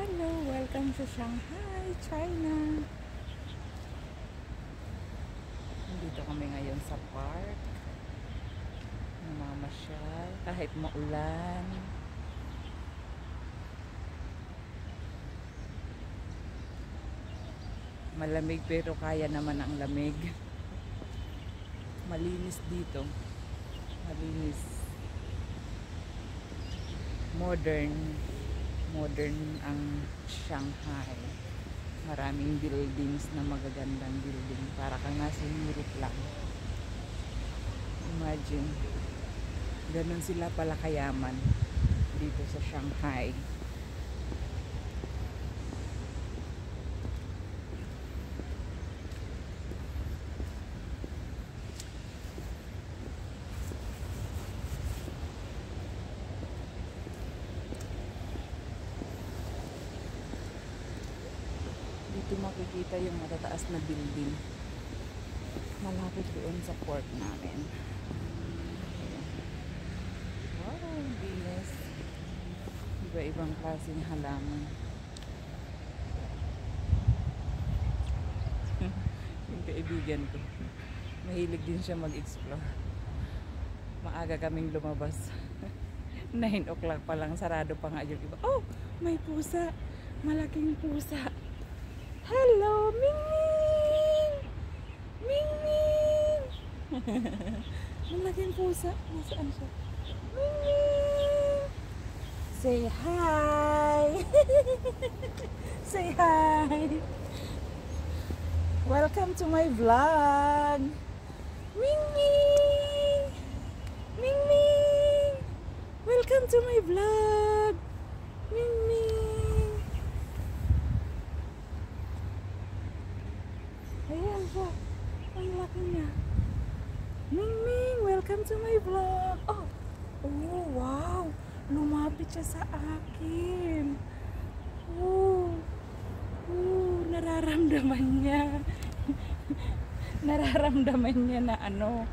Hello, welcome to Shanghai, China. Nandito kami ngayon sa park. Namamasyal kahit maulan. Malamig pero kaya naman ang lamig. Malinis dito. Malinis. Modern ang Shanghai. Maraming buildings na magagandang building. Para kang nasa Europe lang. Imagine. Ganun sila pala kayaman dito sa Shanghai. Dito makikita yung matataas na building. Malapit doon sa port namin. Wow, bilis. Iba-ibang klaseng halaman. Yung kaibigan ko. Mahilig din siya mag-explore. Maaga kaming lumabas. 9 o'clock pa lang, sarado pa nga yung iba. Oh, may pusa. Malaking pusa. Hello, Mingming! Mingming! Malaking pusa. Nasaan siya? Mingming! Say hi! Say hi! Welcome to my vlog! Mingming! Mingming! Welcome to my vlog! Mingming! Ayan siya. Ang laki niya. Mingming, welcome to my vlog. Oh, wow. Lumapit siya sa akin. Nararamdaman niya. Nararamdaman niya na ano.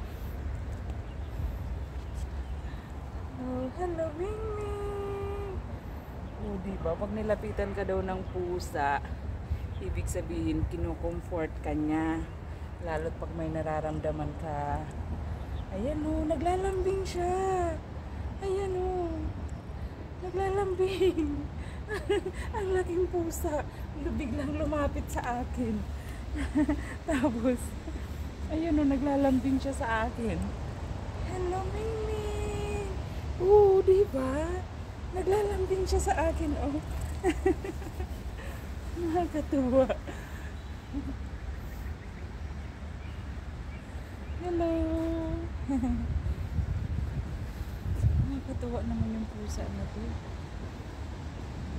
Oh, hello, Mingming. Oh, diba? Pag nilapitan ka daw ng pusa, ibig sabihin, kinukomfort ka niya. Lalo't pag may nararamdaman ka. Ayan o, naglalambing siya. Ayan o. Naglalambing. Ang laking pusa. Biglang lumapit sa akin. Tapos, ayan o, naglalambing siya sa akin. Hello, Mingming. Oo, diba? Naglalambing siya sa akin o. Nakakatuwa. Hello. Nakakatuwa naman yung pusa na to.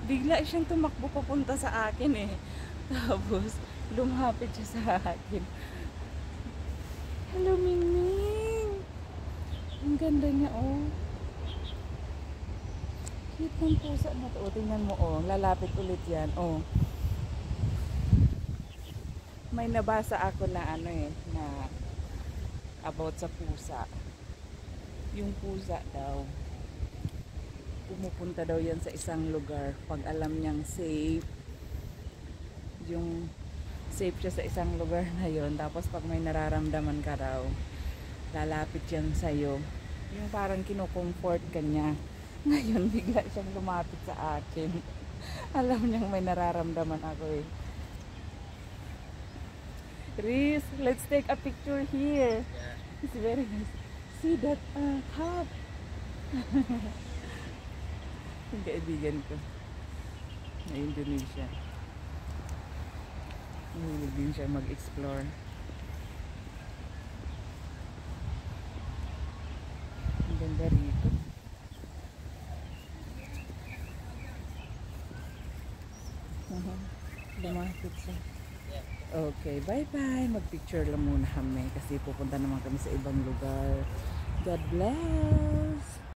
Bigla siyang tumakbo papunta sa akin eh. Tapos lumapit siya sa akin. Hello, Mingming. Ang ganda niya oh. Cute ng pusa na to. Tingnan mo oh. Lalapit ulit yan oh. May nabasa ako na ano eh, na about sa pusa. Yung pusa daw, pumupunta daw yan sa isang lugar pag alam niyang safe. Yung safe siya sa isang lugar na yon. Tapos pag may nararamdaman ka raw, lalapit yan sa'yo. Yung parang kinukomfort ka niya. Ngayon, bigla siyang lumapit sa akin. Alam niyang may nararamdaman ako eh. Riz, let's take a picture here. Yeah. It's very nice. See that cup. Yung kaibigan ko na Indonesia. Mahilig din siya mag-explore. Ang ganda rito. Lumapit siya. Okay, bye-bye. Mag-picture lang muna kami kasi pupunta naman kami sa ibang lugar. God bless!